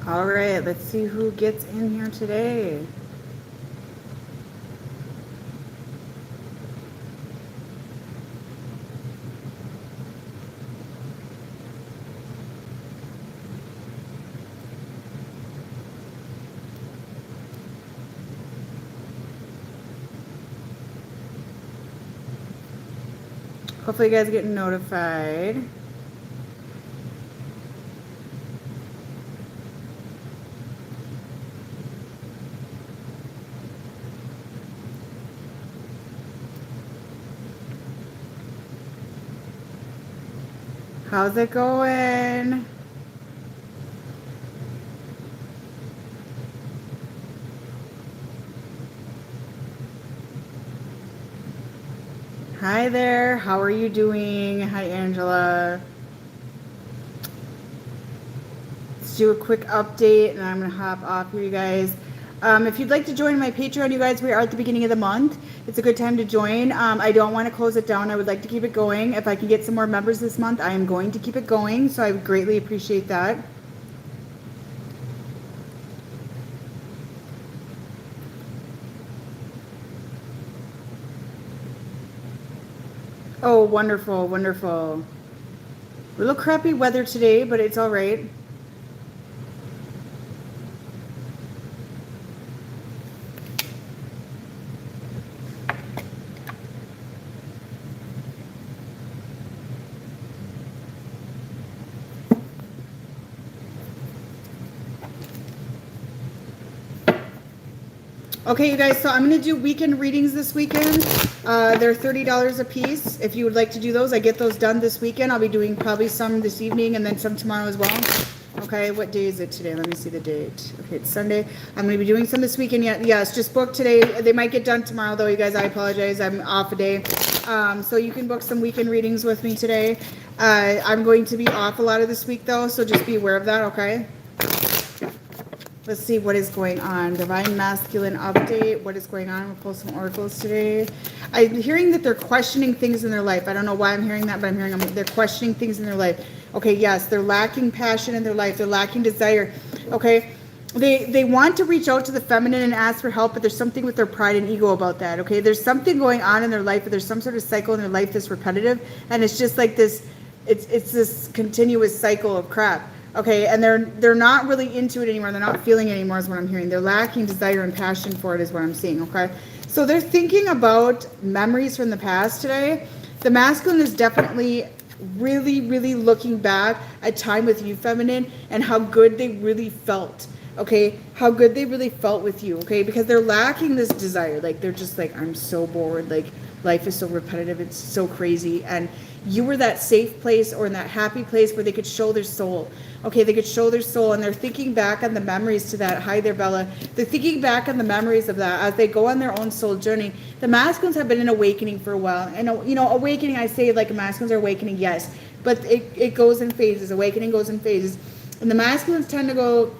All right, let's see who gets in here today. Hopefully you guys are getting notified. How's it going? Hi there. How are you doing? Hi, Angela. Let's do a quick update, and I'm going to hop off here, you guys. If you'd like to join my Patreon, you guys, we are at the beginning of the month. It's a good time to join. I don't want to close it down. I would like to keep it going. If I can get some more members this month, I am going to keep it going, so I would greatly appreciate that. Oh, wonderful, wonderful. A little crappy weather today, but it's all right. Okay, you guys, so I'm going to do weekend readings this weekend. They're $30 a piece. If you would like to do those, I get those done this weekend. I'll be doing probably some this evening and then some tomorrow as well. Okay, what day is it today? Let me see the date. Okay, it's Sunday. I'm going to be doing some this weekend. Yeah, yes, just book today. They might get done tomorrow, though, you guys. I apologize. I'm off a day. So you can book some weekend readings with me today. I'm going to be off a lot of this week, though, so just be aware of that, okay? Let's see what is going on. Divine Masculine update. What is going on? We'll pull some oracles today. I'm hearing that they're questioning things in their life. I don't know why I'm hearing that, but I'm hearing they're questioning things in their life. Okay, yes, they're lacking passion in their life. They're lacking desire. Okay, they want to reach out to the feminine and ask for help, but there's something with their pride and ego about that. Okay, there's something going on in their life, but there's some sort of cycle in their life that's repetitive, and it's just like this. It's this continuous cycle of crap. Okay, and they're not really into it anymore. They're not feeling it anymore is what I'm hearing. They're lacking desire and passion for it is what I'm seeing, okay? So they're thinking about memories from the past today. The masculine is definitely really, really looking back at time with you, feminine, and how good they really felt, okay? How good they really felt with you, okay? Because they're lacking this desire. Like, they're just like, I'm so bored. Like, life is so repetitive. It's so crazy. And you were that safe place or in that happy place where they could show their soul. Okay, they could show their soul, and they're thinking back on the memories to that. Hi there, Bella. They're thinking back on the memories of that as they go on their own soul journey. The masculines have been in awakening for a while. And, you know, awakening, I say like masculines are awakening, yes. But it goes in phases. Awakening goes in phases. And the masculines tend to go,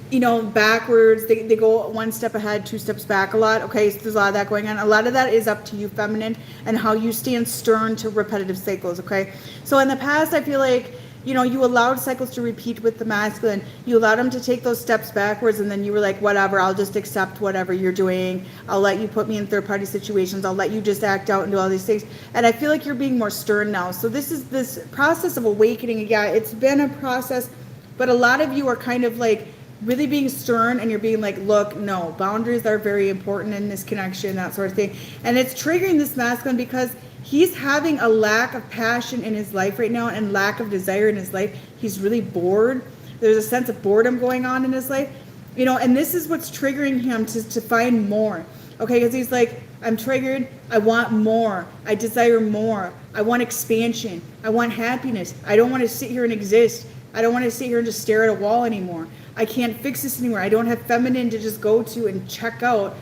you know, backwards. They go one step ahead, two steps back a lot. Okay, so there's a lot of that going on. A lot of that is up to you, feminine, and how you stand stern to repetitive cycles, okay? So in the past, I feel like, you know, you allowed cycles to repeat with the masculine. You allowed them to take those steps backwards, and then you were like, whatever, I'll just accept whatever you're doing. I'll let you put me in third-party situations. I'll let you just act out and do all these things. And I feel like you're being more stern now. So this is this process of awakening. Yeah, it's been a process, but a lot of you are kind of like really being stern, and you're being like, look, no, boundaries are very important in this connection, that sort of thing. And it's triggering this masculine because he's having a lack of passion in his life right now and lack of desire in his life. He's really bored. There's a sense of boredom going on in his life, you know, and this is what's triggering him to find more. Okay, because he's like, I'm triggered. I want more. I desire more. I want expansion. I want happiness. I don't want to sit here and exist. I don't want to sit here and just stare at a wall anymore. I can't fix this anymore. I don't have feminine to just go to and check out.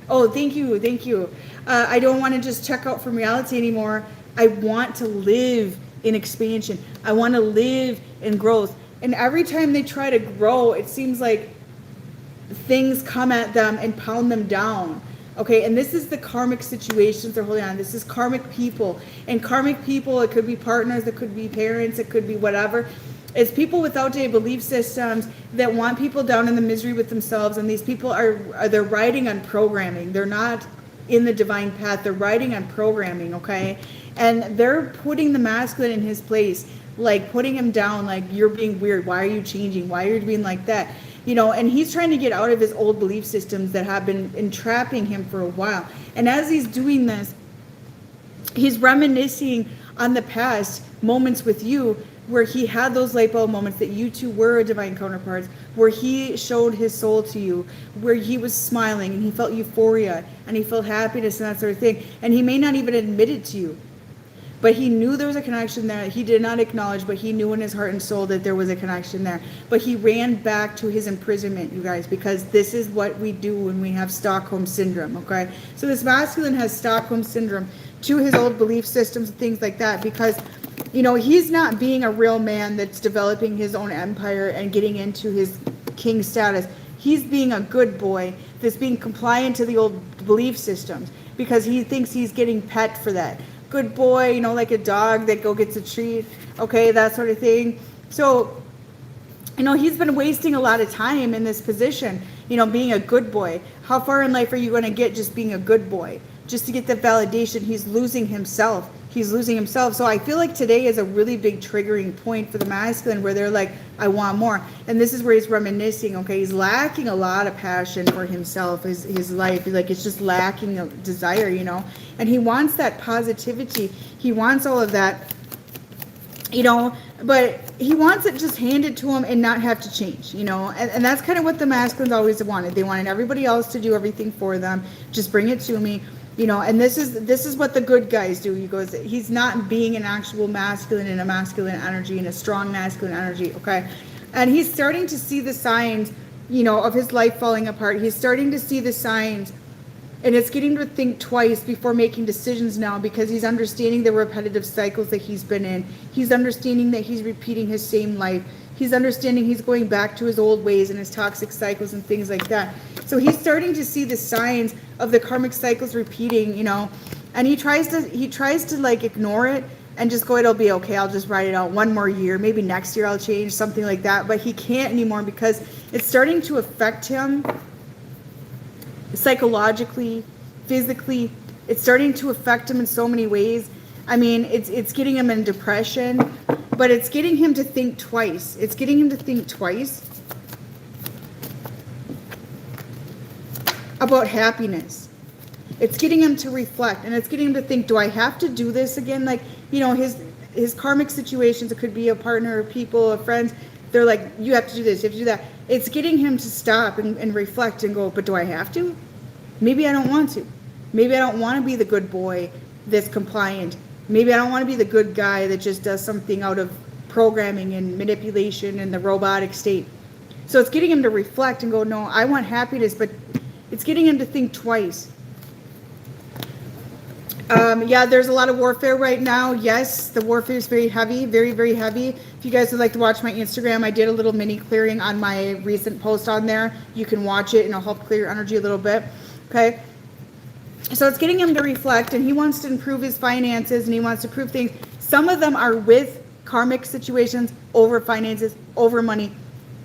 Oh, thank you, thank you. I don't want to just check out from reality anymore. I want to live in expansion. I want to live in growth. And every time they try to grow, it seems like things come at them and pound them down. Okay, and this is the karmic situations they're holding on. This is karmic people. And karmic people, it could be partners, it could be parents, it could be whatever. It's people without a belief systems that want people down in the misery with themselves, and these people they're riding on programming. They're not in the divine path. They're riding on programming, okay? And they're putting the masculine in his place, like putting him down, like, you're being weird. Why are you changing? Why are you being like that? You know, and he's trying to get out of his old belief systems that have been entrapping him for a while. And as he's doing this, he's reminiscing on the past moments with you where he had those light bulb moments that you two were divine counterparts, where he showed his soul to you, where he was smiling and he felt euphoria and he felt happiness and that sort of thing. And he may not even admit it to you, but he knew there was a connection there. He did not acknowledge, but he knew in his heart and soul that there was a connection there. But he ran back to his imprisonment, you guys, because this is what we do when we have Stockholm Syndrome, okay? So this masculine has Stockholm Syndrome to his old belief systems and things like that, because, you know, he's not being a real man that's developing his own empire and getting into his king status. He's being a good boy that's being compliant to the old belief systems because he thinks he's getting pet for that. Good boy, you know, like a dog that gets a treat, okay, that sort of thing. So, you know, he's been wasting a lot of time in this position, you know, being a good boy. How far in life are you going to get just being a good boy? Just to get the validation? He's losing himself. He's losing himself. So I feel like today is a really big triggering point for the masculine where they're like, I want more. And this is where he's reminiscing, okay? He's lacking a lot of passion for himself, his life. Like, it's just lacking a desire, you know? And he wants that positivity. He wants all of that, you know? But he wants it just handed to him and not have to change, you know? And that's kind of what the masculines always wanted. They wanted everybody else to do everything for them. Just bring it to me. You know, and this is what the good guys do. He goes, he's not being an actual masculine in a masculine energy, in a strong masculine energy, okay? And he's starting to see the signs, you know, of his life falling apart. He's starting to see the signs, and it's getting to think twice before making decisions now, because he's understanding the repetitive cycles that he's been in. He's understanding that he's repeating his same life. He's understanding he's going back to his old ways and his toxic cycles and things like that. So he's starting to see the signs of the karmic cycles repeating, you know, and he tries to like ignore it and just go, it'll be okay. I'll just write it out one more year. Maybe next year I'll change, something like that. But he can't anymore because it's starting to affect him psychologically, physically. It's starting to affect him in so many ways. I mean, it's getting him in depression, but it's getting him to think twice. It's getting him to think twice about happiness. It's getting him to reflect, and it's getting him to think, do I have to do this again? Like, you know, his karmic situations, it could be a partner, people, friends, they're like, you have to do this, you have to do that. It's getting him to stop and reflect and go, but do I have to? Maybe I don't want to. Maybe I don't want to be the good boy that's compliant. Maybe I don't want to be the good guy that just does something out of programming and manipulation and the robotic state. So it's getting him to reflect and go, no, I want happiness, but it's getting him to think twice. Yeah, there's a lot of warfare right now. Yes, the warfare is very heavy, very, very heavy. If you guys would like to watch my Instagram, I did a little mini clearing on my recent post on there. You can watch it and it'll help clear your energy a little bit. Okay. So it's getting him to reflect, and he wants to improve his finances, and he wants to prove things. Some of them are with karmic situations, over finances, over money,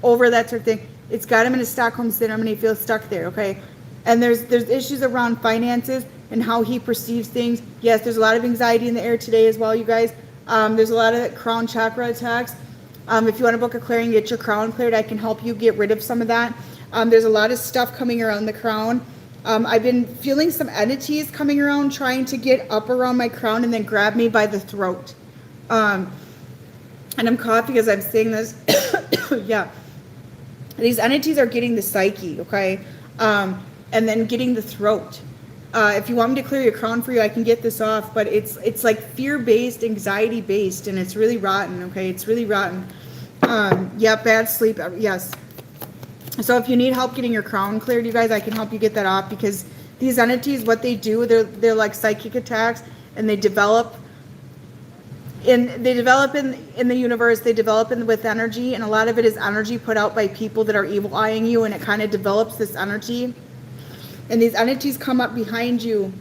over that sort of thing. It's got him in a Stockholm Syndrome, and he feels stuck there, okay? And there's issues around finances and how he perceives things. Yes, there's a lot of anxiety in the air today as well, you guys. There's a lot of crown chakra attacks. If you want to book a clearing, get your crown cleared, I can help you get rid of some of that. There's a lot of stuff coming around the crown. I've been feeling some entities coming around, trying to get up around my crown and then grab me by the throat. And I'm coughing as I'm saying this. Yeah. These entities are getting the psyche, okay? And then getting the throat. If you want me to clear your crown for you, I can get this off, but it's like fear-based, anxiety-based, and it's really rotten, okay? It's really rotten. Yeah, bad sleep, yes. So if you need help getting your crown cleared, you guys, I can help you get that off, because these entities, what they do, they're like psychic attacks, and they develop in the universe. They develop with energy, and a lot of it is energy put out by people that are evil eyeing you, and it kind of develops this energy. And these entities come up behind you,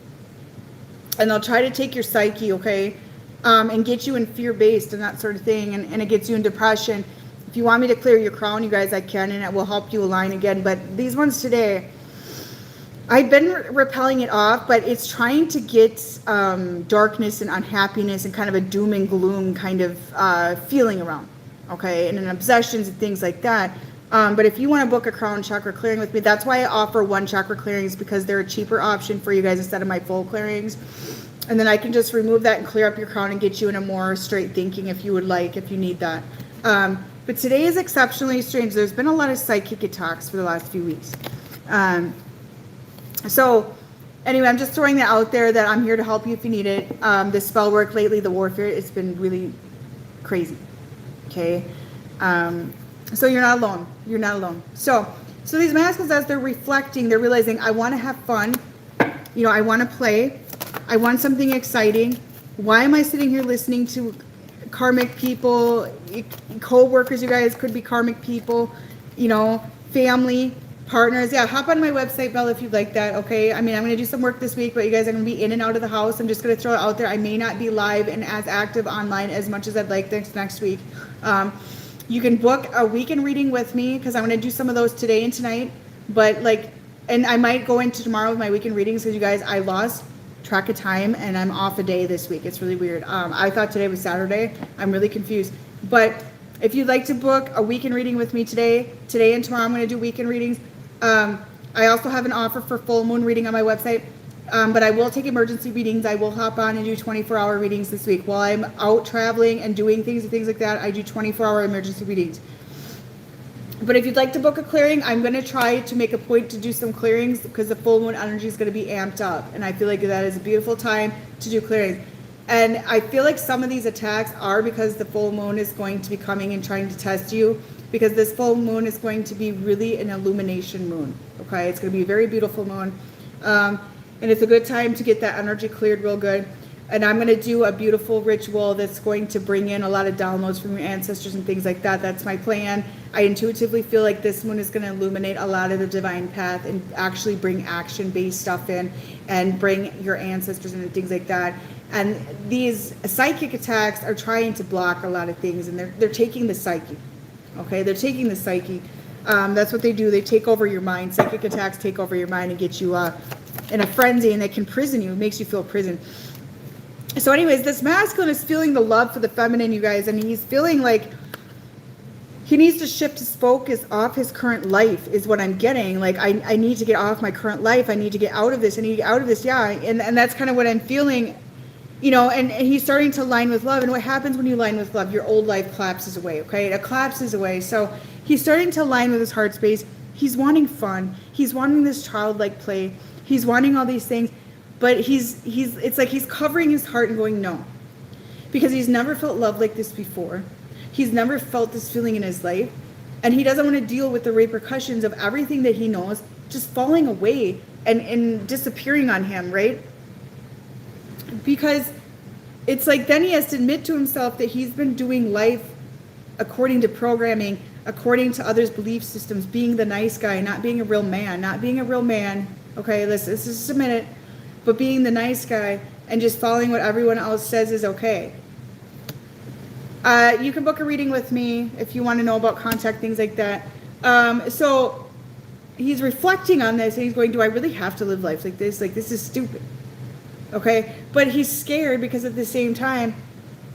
and they'll try to take your psyche, okay, and get you in fear-based and that sort of thing, and it gets you in depression. If you want me to clear your crown, you guys, I can, and it will help you align again. But these ones today, I've been repelling it off, but it's trying to get darkness and unhappiness and kind of a doom and gloom kind of feeling around, okay, and obsessions and things like that. But if you want to book a crown chakra clearing with me, that's why I offer one chakra clearings, because they're a cheaper option for you guys instead of my full clearings. And then I can just remove that and clear up your crown and get you in a more straight thinking if you would like, if you need that. But today is exceptionally strange. There's been a lot of psychic attacks for the last few weeks. So anyway, I'm just throwing that out there that I'm here to help you if you need it. The spell work lately, the warfare, it's been really crazy. Okay. So you're not alone. You're not alone. So these masculine, as they're reflecting, they're realizing, I want to have fun. You know, I want to play. I want something exciting. Why am I sitting here listening to karmic people, co-workers? You guys could be karmic people, you know, family, partners. Yeah, hop on my website, Belle, if you'd like that. Okay. I mean, I'm going to do some work this week, but you guys are going to be in and out of the house. I'm just going to throw it out there. I may not be live and as active online as much as I'd like next week. You can book a weekend reading with me, because I'm going to do some of those today and tonight. But like, and I might go into tomorrow with my weekend readings, because you guys, I lost track of time and I'm off a day this week. It's really weird. I thought today was Saturday. I'm really confused. But if you'd like to book a weekend reading with me today and tomorrow, I'm going to do weekend readings. I also have an offer for full moon reading on my website. But I will take emergency readings. I will hop on and do 24-hour readings this week. While I'm out traveling and doing things and things like that, I do 24-hour emergency readings. But if you'd like to book a clearing, I'm going to try to make a point to do some clearings, because the full moon energy is going to be amped up. And I feel like that is a beautiful time to do clearings. And I feel like some of these attacks are because the full moon is going to be coming and trying to test you, because this full moon is going to be really an illumination moon. Okay, it's going to be a very beautiful moon. And it's a good time to get that energy cleared real good. And I'm going to do a beautiful ritual that's going to bring in a lot of downloads from your ancestors and things like that. That's my plan. I intuitively feel like this moon is going to illuminate a lot of the divine path and actually bring action-based stuff in and bring your ancestors in and things like that. And these psychic attacks are trying to block a lot of things, and they're taking the psyche. Okay, they're taking the psyche. That's what they do. They take over your mind. Psychic attacks take over your mind and get you in a frenzy, and they can prison you. It makes you feel prison. So anyways, this masculine is feeling the love for the feminine, you guys, and he's feeling like he needs to shift his focus off his current life, is what I'm getting. Like, I need to get off my current life. I need to get out of this. I need to get out of this. Yeah. And that's kind of what I'm feeling, you know, and he's starting to align with love. And what happens when you align with love? Your old life collapses away. Okay. It collapses away. So he's starting to align with his heart space. He's wanting fun. He's wanting this childlike play. He's wanting all these things, but it's like he's covering his heart and going, no, because he's never felt love like this before. He's never felt this feeling in his life, and he doesn't want to deal with the repercussions of everything that he knows just falling away and disappearing on him, right? Because it's like then he has to admit to himself that he's been doing life according to programming, according to others' belief systems, being the nice guy, not being a real man. Okay, listen, this is just a minute, but being the nice guy and just following what everyone else says is okay. You can book a reading with me if you want to know about contact, things like that. So he's reflecting on this, and he's going, do I really have to live life like this? Like, this is stupid. Okay, but he's scared because at the same time,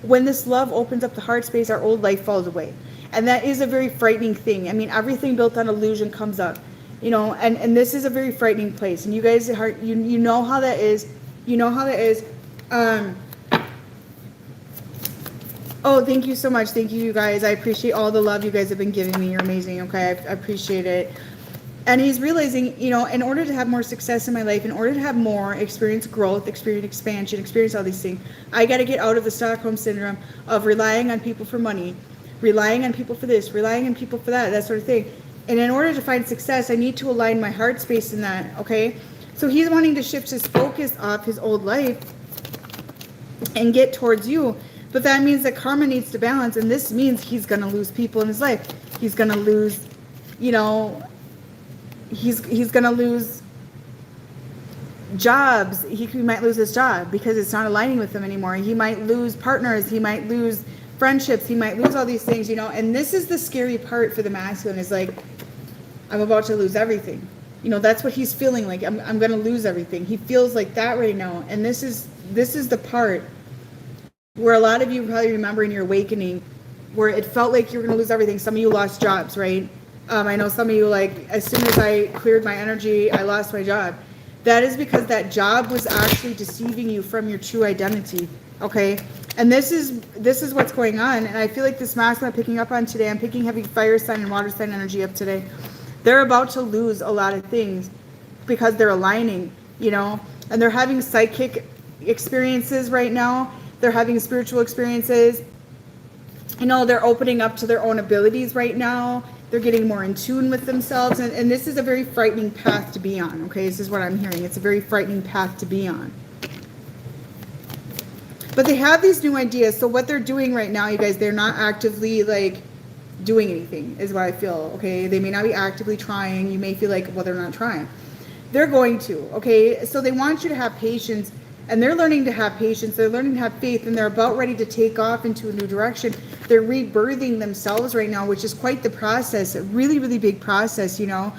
when this love opens up the heart space, our old life falls away. And that is a very frightening thing. I mean, everything built on illusion comes up. You know, and this is a very frightening place. And you guys, you know how that is. You know how that is. Oh, thank you so much. Thank you, you guys. I appreciate all the love you guys have been giving me. You're amazing. Okay, I appreciate it. And he's realizing, you know, in order to have more success in my life, in order to have more experience growth, experience expansion, experience all these things, I got to get out of the Stockholm syndrome of relying on people for money, relying on people for this, relying on people for that sort of thing. And in order to find success, I need to align my heart space in that, okay? So he's wanting to shift his focus off his old life and get towards you. But that means that karma needs to balance, and this means he's going to lose people in his life. He's going to lose, you know, he's going to lose jobs. He might lose his job because it's not aligning with him anymore. He might lose partners. He might lose friendships, he might lose all these things, you know, and this is the scary part for the masculine is like, I'm about to lose everything. You know, that's what he's feeling like. I'm going to lose everything. He feels like that right now. And this is the part where a lot of you probably remember in your awakening where it felt like you were going to lose everything. Some of you lost jobs, right? I know some of you, like, as soon as I cleared my energy, I lost my job. That is because that job was actually deceiving you from your true identity, okay? And this is what's going on. And I feel like this masculine I'm picking up on today, I'm picking heavy fire sign and water sign energy up today. They're about to lose a lot of things because they're aligning, you know, and they're having psychic experiences right now. They're having spiritual experiences. You know, they're opening up to their own abilities right now. They're getting more in tune with themselves. And this is a very frightening path to be on, okay? This is what I'm hearing. It's a very frightening path to be on. But they have these new ideas. So what they're doing right now, you guys, they're not actively, like, doing anything is what I feel, okay? They may not be actively trying. You may feel like, well, they're not trying. They're going to, okay? So they want you to have patience, and they're learning to have patience. They're learning to have faith, and they're about ready to take off into a new direction. They're rebirthing themselves right now, which is quite the process, a really, really big process, you know?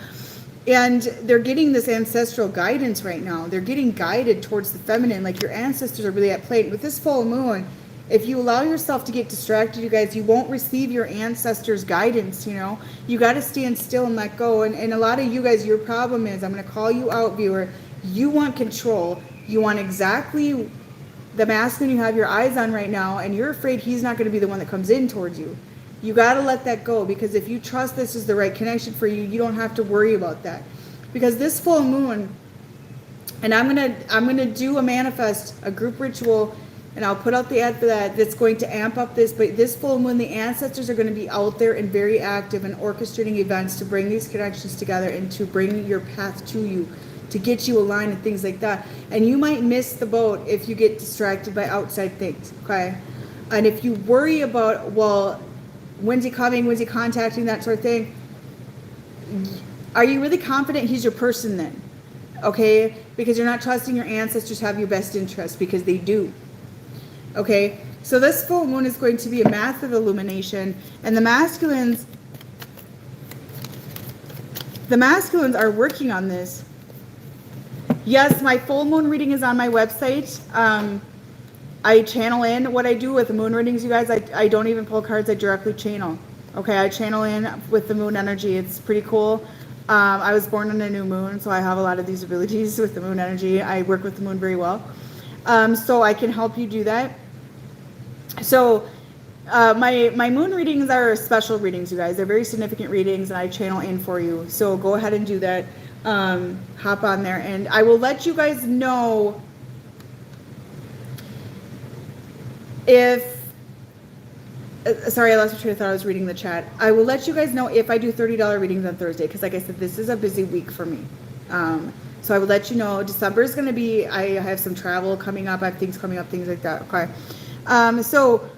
And they're getting this ancestral guidance right now. They're getting guided towards the feminine, like your ancestors are really at play. With this full moon, if you allow yourself to get distracted, you guys, you won't receive your ancestors' guidance, you know? You got to stand still and let go. And a lot of you guys, your problem is, I'm going to call you out, viewer, you want control. You want exactly the masculine you have your eyes on right now, and you're afraid he's not going to be the one that comes in towards you. You got to let that go, because if you trust this is the right connection for you, you don't have to worry about that. Because this full moon, and I'm going to do a manifest, a group ritual, and I'll put out the ad for that. That's going to amp up this. But this full moon, the ancestors are going to be out there and very active and orchestrating events to bring these connections together and to bring your path to you, to get you aligned and things like that. And you might miss the boat if you get distracted by outside things, okay? And if you worry about, well, when's he coming, when's he contacting, that sort of thing, are you really confident he's your person then? Okay? Because you're not trusting your ancestors have your best interest, because they do. Okay, so this full moon is going to be a massive illumination, and the masculines are working on this. Yes, my full moon reading is on my website. I channel in what I do with the moon readings, you guys. I don't even pull cards, I directly channel. Okay, I channel in with the moon energy. It's pretty cool. I was born on a new moon, so I have a lot of these abilities with the moon energy. I work with the moon very well. So I can help you do that. So my moon readings are special readings, you guys. They're very significant readings, and I channel in for you. So go ahead and do that. Hop on there, and I will let you guys know if... sorry, I lost my train of thought. I was reading the chat. I will let you guys know if I do $30 readings on Thursday, because like I said, this is a busy week for me. So I will let you know. December is going to be, I have some travel coming up. I have things coming up, things like that. Okay. So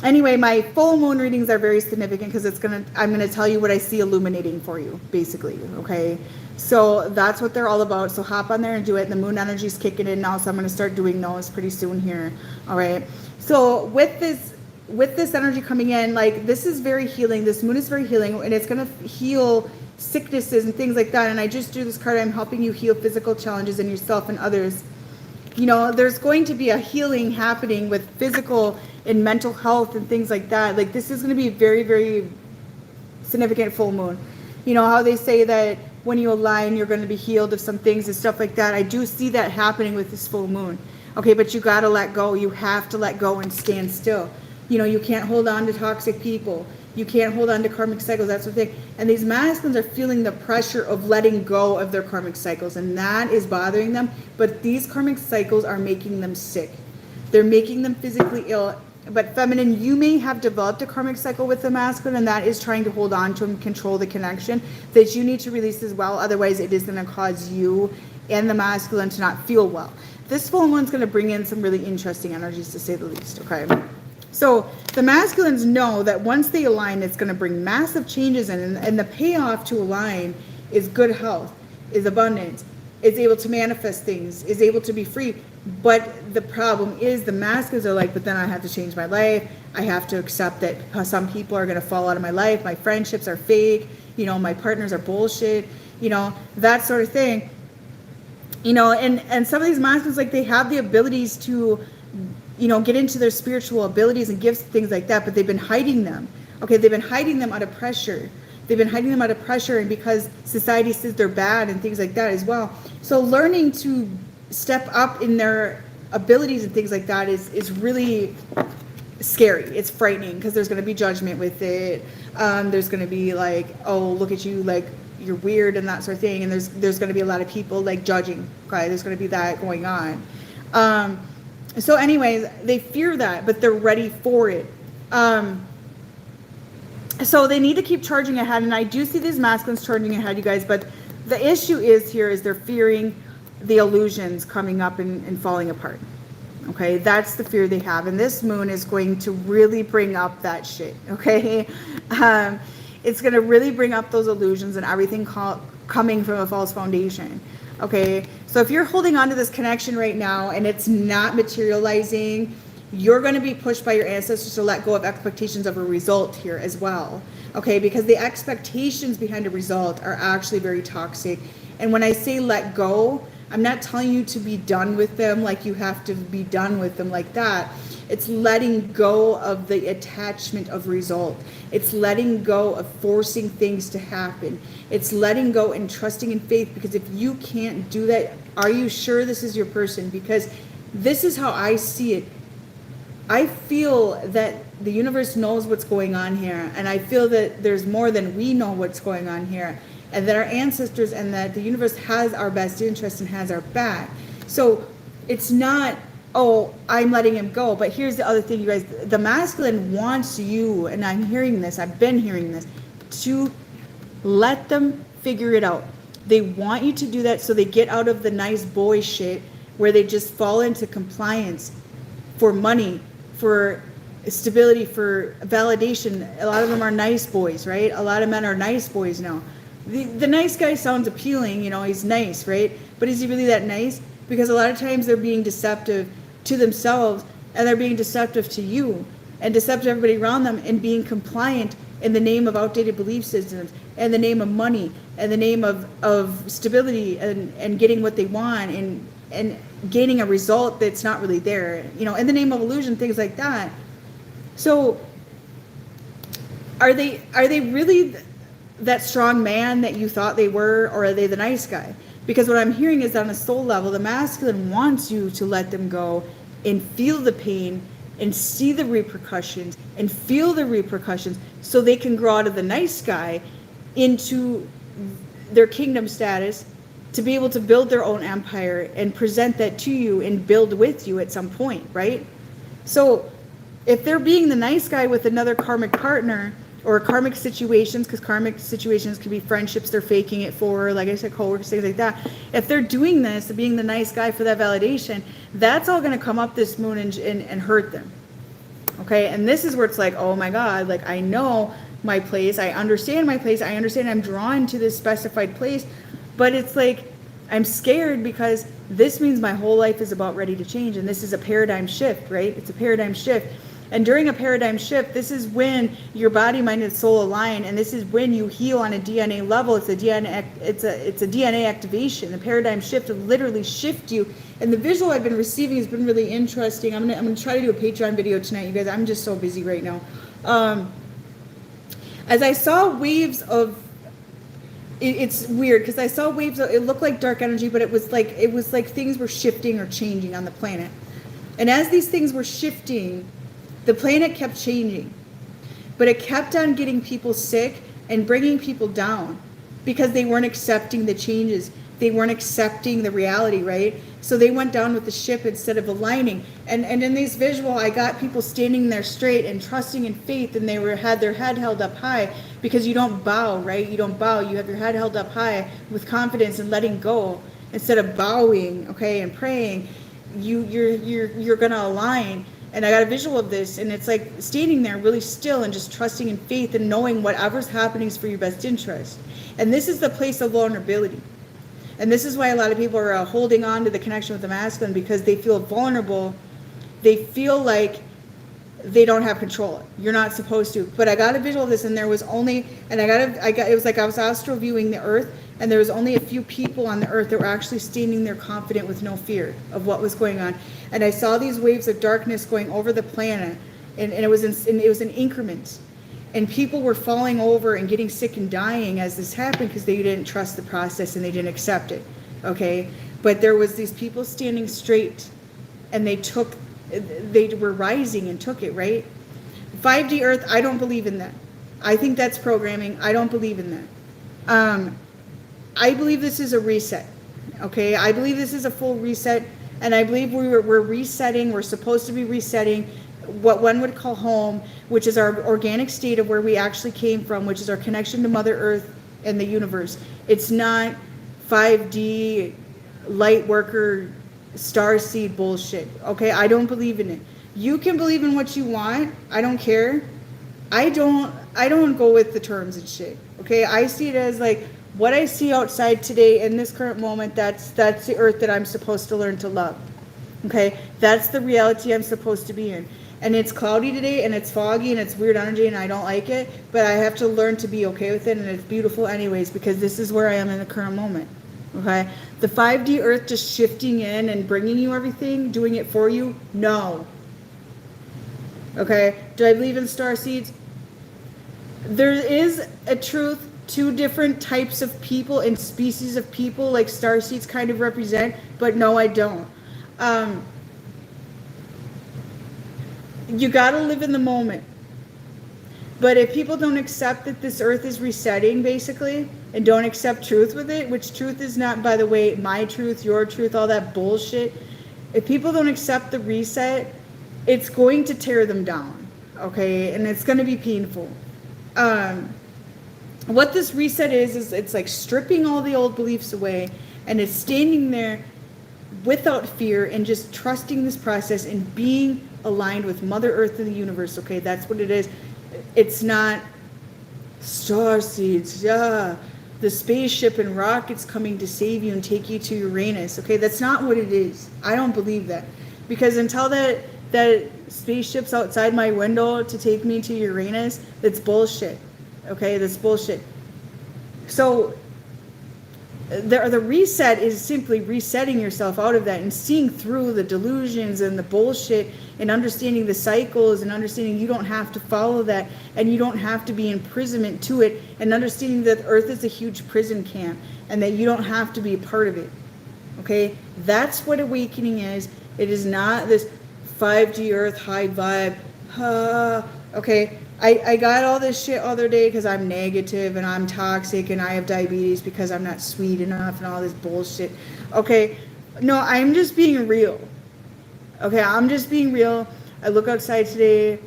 anyway, my full moon readings are very significant, because I'm going to tell you what I see illuminating for you, basically. Okay. So that's what they're all about. So hop on there and do it. The moon energy is kicking in now, so I'm going to start doing those pretty soon here. All right. So with this energy coming in, like, this is very healing. This moon is very healing, and it's going to heal sicknesses and things like that. And I just drew this card. I'm helping you heal physical challenges in yourself and others. You know, there's going to be a healing happening with physical and mental health and things like that. Like, this is going to be a very, very significant full moon. You know how they say that when you align, you're going to be healed of some things and stuff like that. I do see that happening with this full moon. Okay, but you got to let go. You have to let go and stand still. You know, you can't hold on to toxic people. You can't hold on to karmic cycles, that sort of thing. And these masculines are feeling the pressure of letting go of their karmic cycles, and that is bothering them. But these karmic cycles are making them sick. They're making them physically ill. But feminine, you may have developed a karmic cycle with the masculine, and that is trying to hold on to and control the connection that you need to release as well. Otherwise, it is going to cause you and the masculine to not feel well. This full moon is going to bring in some really interesting energies, to say the least, okay? So the masculines know that once they align, it's going to bring massive changes in, and the payoff to align is good health, is abundance, is able to manifest things, is able to be free. But the problem is the masculines are like, but then I have to change my life. I have to accept that some people are going to fall out of my life. My friendships are fake. You know, my partners are bullshit. You know, that sort of thing. You know, and some of these masculines, like, they have the abilities to, you know, get into their spiritual abilities and gifts, things like that, but they've been hiding them. Okay, they've been hiding them out of pressure. They've been hiding them out of pressure, and because society says they're bad and things like that as well. So learning to step up in their abilities and things like that is really scary. It's frightening because there's going to be judgment with it. There's going to be like, oh, look at you, like you're weird and that sort of thing. And there's going to be a lot of people like judging. Okay, there's going to be that going on. So anyways, they fear that, but they're ready for it. So they need to keep charging ahead, and I do see these masculines charging ahead, you guys, but the issue is they're fearing the illusions coming up and falling apart. Okay, that's the fear they have, and this moon is going to really bring up that shit. Okay, it's going to really bring up those illusions and everything coming from a false foundation. Okay, so if you're holding on to this connection right now and it's not materializing, you're going to be pushed by your ancestors to let go of expectations of a result here as well. Okay, because the expectations behind a result are actually very toxic. And when I say let go, I'm not telling you to be done with them like you have to be done with them like that. It's letting go of the attachment of result. It's letting go of forcing things to happen. It's letting go and trusting in faith, because if you can't do that, are you sure this is your person? Because this is how I see it. I feel that the universe knows what's going on here, and I feel that there's more than we know what's going on here, and that our ancestors and that the universe has our best interest and has our back. So it's not, oh, I'm letting him go. But here's the other thing, you guys. The masculine wants you, and I'm hearing this, I've been hearing this, to let them figure it out. They want you to do that so they get out of the nice boy shit where they just fall into compliance for money, for stability, for validation. A lot of them are nice boys, right? A lot of men are nice boys now. The nice guy sounds appealing, you know, he's nice, right? But is he really that nice? Because a lot of times they're being deceptive to themselves, and they're being deceptive to you, and deceptive to everybody around them, and being compliant in the name of outdated belief systems, and the name of money, and the name of stability, and getting what they want, and gaining a result that's not really there, you know, in the name of illusion, things like that. So are they really that strong man that you thought they were, or are they the nice guy? Because what I'm hearing is on a soul level, the masculine wants you to let them go and feel the pain and see the repercussions and feel the repercussions, so they can grow out of the nice guy into their kingdom status, to be able to build their own empire and present that to you and build with you at some point, right? So if they're being the nice guy with another karmic partner, or karmic situations, because karmic situations could be friendships they're faking it for, like I said, coworkers, things like that. If they're doing this, being the nice guy for that validation, that's all going to come up this moon and hurt them. Okay, and this is where it's like, oh my God, like I know my place, I understand my place, I understand I'm drawn to this specified place, but it's like I'm scared because this means my whole life is about ready to change, and this is a paradigm shift, right? It's a paradigm shift. And during a paradigm shift, this is when your body, mind, and soul align, and this is when you heal on a DNA level. It's a DNA activation. The paradigm shift will literally shift you. And the visual I've been receiving has been really interesting. I'm gonna try to do a Patreon video tonight, you guys. I'm just so busy right now. As I saw waves of, it's weird because I saw waves of, it looked like dark energy, but it was like things were shifting or changing on the planet. And as these things were shifting, the planet kept changing, but it kept on getting people sick and bringing people down because they weren't accepting the changes. They weren't accepting the reality, right? So they went down with the ship instead of aligning. And in this visual, I got people standing there straight and trusting in faith, and they had their head held up high, because you don't bow, right? You don't bow. You have your head held up high with confidence and letting go instead of bowing, okay, and praying. You're gonna align. And I got a visual of this, and it's like standing there really still and just trusting in faith and knowing whatever's happening is for your best interest. And this is the place of vulnerability. And this is why a lot of people are holding on to the connection with the masculine, because they feel vulnerable. They feel like they don't have control. You're not supposed to. But I got a visual of this, and there was only, and it was like I was astral viewing the earth, and there was only a few people on the earth that were actually standing there confident with no fear of what was going on. And I saw these waves of darkness going over the planet, and it was in increments. And people were falling over and getting sick and dying as this happened because they didn't trust the process and they didn't accept it. Okay? But there was these people standing straight, and they were rising and took it, right? 5D Earth, I don't believe in that. I think that's programming. I don't believe in that. I believe this is a reset. Okay? I believe this is a full reset, and I believe we're resetting. We're supposed to be resetting what one would call home, which is our organic state of where we actually came from, which is our connection to Mother Earth and the universe. It's not 5D light worker star seed bullshit. Okay? I don't believe in it. You can believe in what you want. I don't care. I don't go with the terms and shit. Okay? I see it as like what I see outside today in this current moment. That's the earth that I'm supposed to learn to love. Okay? That's the reality I'm supposed to be in. And it's cloudy today, and it's foggy, and it's weird energy, and I don't like it, but I have to learn to be okay with it, and it's beautiful anyways, because this is where I am in the current moment. Okay? The 5D earth just shifting in and bringing you everything, doing it for you? No. Okay? Do I believe in star seeds? There is a truth. Two different types of people and species of people, like star seeds kind of represent, but no, I don't. You gotta live in the moment. But if people don't accept that this earth is resetting, basically, and don't accept truth with it, which truth is not, by the way, my truth, your truth, all that bullshit. If people don't accept the reset, it's going to tear them down, okay? And it's going to be painful. What this reset is it's like stripping all the old beliefs away, and it's standing there without fear and just trusting this process and being aligned with Mother Earth and the universe. Okay, that's what it is. It's not star seeds, the spaceship and rockets coming to save you and take you to Uranus. Okay, that's not what it is. I don't believe that, because until that spaceship's outside my window to take me to Uranus, that's bullshit. Okay, that's bullshit. So the reset is simply resetting yourself out of that and seeing through the delusions and the bullshit and understanding the cycles and understanding you don't have to follow that and you don't have to be imprisonment to it, and understanding that Earth is a huge prison camp and that you don't have to be a part of it. Okay? That's what awakening is. It is not this 5D Earth high vibe. Okay? I got all this shit other day because I'm negative and I'm toxic and I have diabetes because I'm not sweet enough and all this bullshit. Okay, no, I'm just being real. Okay, I'm just being real. I look outside today.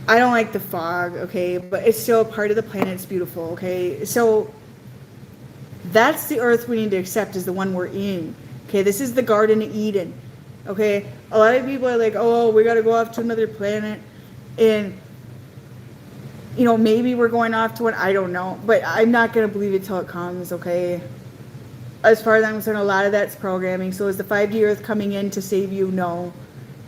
I don't like the fog, okay, but it's still a part of the planet. It's beautiful, okay? So that's the earth we need to accept, is the one we're in. Okay, this is the Garden of Eden. Okay, a lot of people are like, oh, we got to go off to another planet. And, you know, maybe we're going off to one, I don't know. But I'm not going to believe it till it comes, okay? As far as I'm concerned, a lot of that's programming. So is the 5D Earth coming in to save you? No.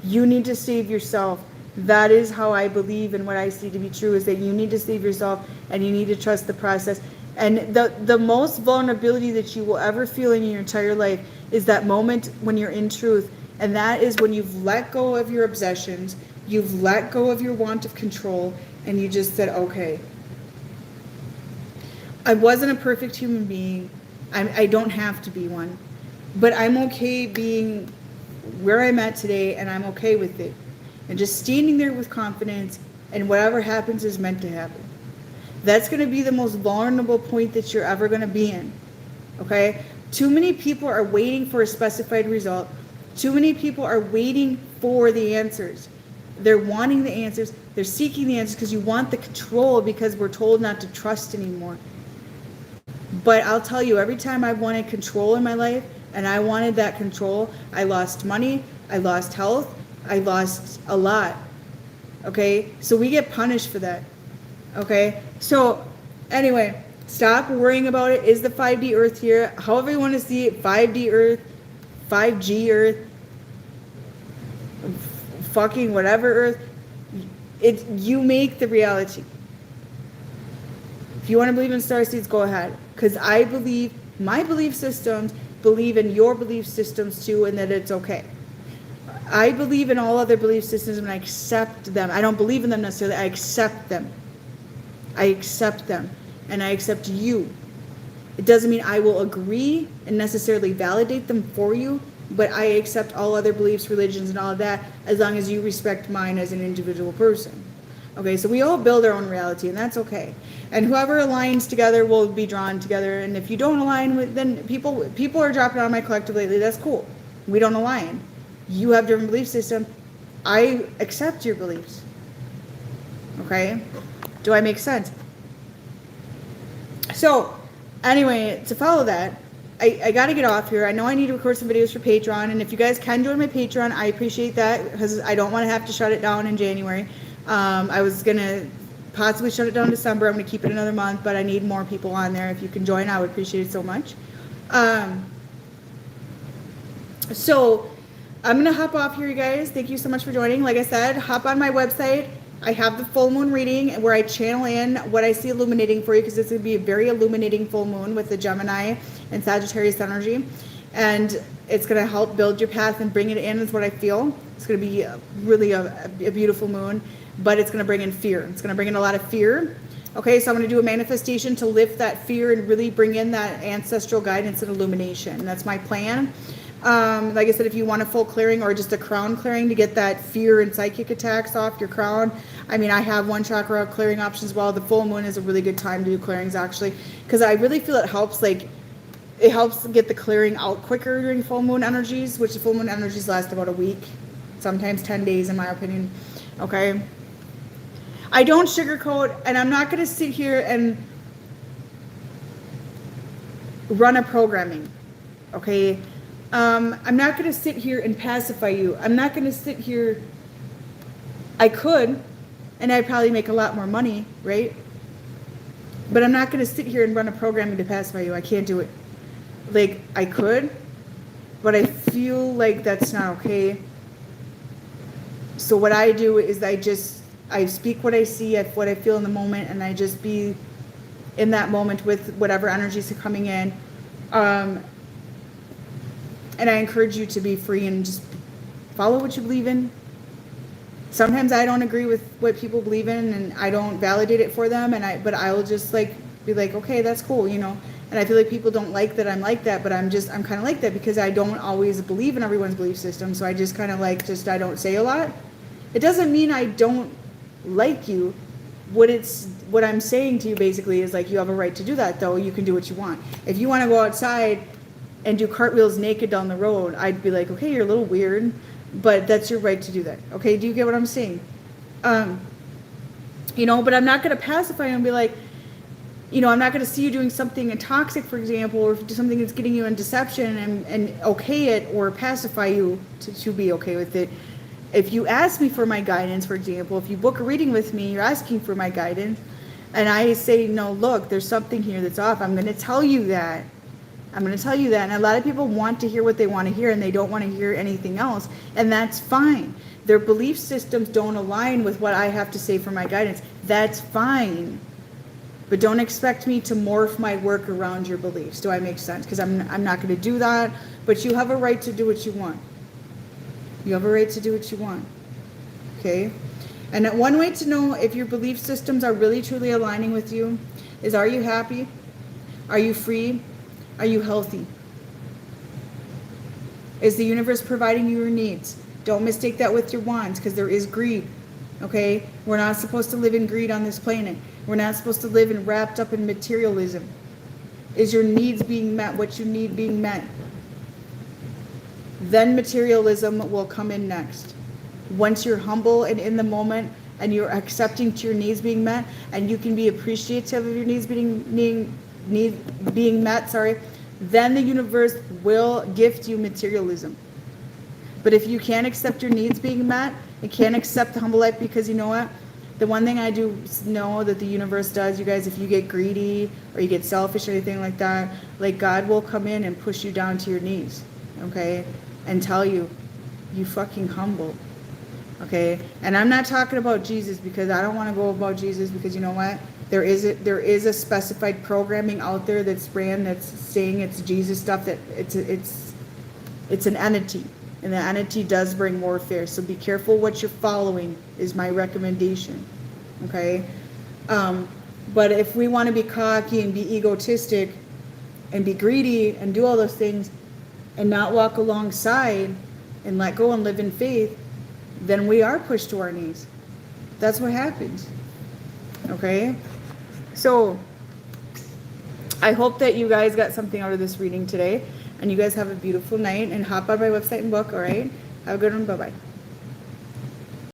You need to save yourself. That is how I believe, and what I see to be true, is that you need to save yourself and you need to trust the process. And the most vulnerability that you will ever feel in your entire life is that moment when you're in truth. And that is when you've let go of your obsessions, you've let go of your want of control, and you just said, okay, I wasn't a perfect human being. I don't have to be one. But I'm okay being where I'm at today, and I'm okay with it. And just standing there with confidence, and whatever happens is meant to happen. That's going to be the most vulnerable point that you're ever going to be in. Okay? Too many people are waiting for a specified result. Too many people are waiting for the answers. They're wanting the answers. They're seeking the answers because you want the control, because we're told not to trust anymore. But I'll tell you, every time I wanted control in my life, and I wanted that control, I lost money, I lost health, I lost a lot. Okay? So we get punished for that. Okay? So, anyway, Stop worrying about it. Is the 5D Earth here? However you want to see it, 5D Earth, 5G Earth, fucking whatever Earth. You make the reality. If you want to believe in star seeds, go ahead. Because I believe my belief systems believe in your belief systems too, and that it's okay. I believe in all other belief systems and I accept them. I don't believe in them necessarily. I accept them. I accept them. And I accept you. It doesn't mean I will agree and necessarily validate them for you, but I accept all other beliefs, religions, and all of that as long as you respect mine as an individual person. Okay, so we all build our own reality, and that's okay. And whoever aligns together will be drawn together. And if you don't align with, then people are dropping on my collective lately. That's cool. We don't align. You have different belief system. I accept your beliefs. Okay? Do I make sense? So, anyway, to follow that, I got to get off here. I know I need to record some videos for Patreon, and if you guys can join my Patreon, I appreciate that because I don't want to have to shut it down in January. I was going to possibly shut it down in December. I'm going to keep it another month, but I need more people on there. If you can join, I would appreciate it so much. So, I'm going to hop off here, you guys. Thank you so much for joining. Like I said, hop on my website. I have the full moon reading where I channel in what I see illuminating for you because it's going to be a very illuminating full moon with the Gemini and Sagittarius energy. And it's going to help build your path and bring it in is what I feel. It's going to be really a beautiful moon, but it's going to bring in fear. It's going to bring in a lot of fear. Okay, so I'm going to do a manifestation to lift that fear and really bring in that ancestral guidance and illumination. That's my plan. Like I said, if you want a full clearing or just a crown clearing to get that fear and psychic attacks off your crown, I mean, I have one chakra clearing option as well. The full moon is a really good time to do clearings actually, because I really feel it helps get the clearing out quicker during full moon energies, which the full moon energies last about a week, sometimes 10 days in my opinion. Okay. I don't sugarcoat, and I'm not going to sit here and run a programming. Okay. I'm not going to sit here and pacify you. I'm not going to sit here. I could, and I'd probably make a lot more money, right? But I'm not going to sit here and run a programming to pacify you. I can't do it. Like, I could, but I feel like that's not okay. So what I do is I speak what I see, what I feel in the moment, and I just be in that moment with whatever energies are coming in. And I encourage you to be free and just follow what you believe in. Sometimes I don't agree with what people believe in and I don't validate it for them. But I will just be like, okay, that's cool, you know. And I feel like people don't like that I'm like that, but I'm kind of like that because I don't always believe in everyone's belief system. So I just kind of I don't say a lot. It doesn't mean I don't like you. What I'm saying to you basically is like, you have a right to do that though. You can do what you want. If you want to go outside and do cartwheels naked down the road, I'd be like, okay, you're a little weird, but that's your right to do that. Okay, do you get what I'm saying? You know, but I'm not going to pacify you and be like, you know, I'm not going to see you doing something toxic, for example, or something that's getting you in deception and okay it or pacify you to be okay with it. If you ask me for my guidance, for example, if you book a reading with me, you're asking for my guidance, and I say, no, look, there's something here that's off. I'm going to tell you that. And a lot of people want to hear what they want to hear and they don't want to hear anything else. And that's fine. Their belief systems don't align with what I have to say for my guidance. That's fine. But don't expect me to morph my work around your beliefs. Do I make sense? Because I'm not going to do that. But you have a right to do what you want. You have a right to do what you want. Okay? And one way to know if your belief systems are really truly aligning with you is, are you happy? Are you free? Are you healthy? Is the universe providing you your needs? Don't mistake that with your wants, because there is greed. Okay? We're not supposed to live in greed on this planet. We're not supposed to live wrapped up in materialism. Is your needs being met? What you need being met? Then materialism will come in next. Once you're humble and in the moment and you're accepting to your needs being met, and you can be appreciative of your needs being met, then the universe will gift you materialism. But if you can't accept your needs being met and can't accept the humble life, because you know what? The one thing I do know that the universe does, you guys, if you get greedy or you get selfish or anything like that, like God will come in and push you down to your knees, okay, and tell you, you fucking humble, okay. And I'm not talking about Jesus, because I don't want to go about Jesus, because you know what? There is a specified programming out there that's saying it's Jesus stuff, that it's an entity, and the entity does bring warfare. So be careful what you're following, is my recommendation. Okay? But if we want to be cocky and be egotistic and be greedy and do all those things and not walk alongside and let go and live in faith, then we are pushed to our knees. That's what happens. Okay? So I hope that you guys got something out of this reading today, and you guys have a beautiful night, and hop on my website and book. All right? Have a good one. Bye-bye.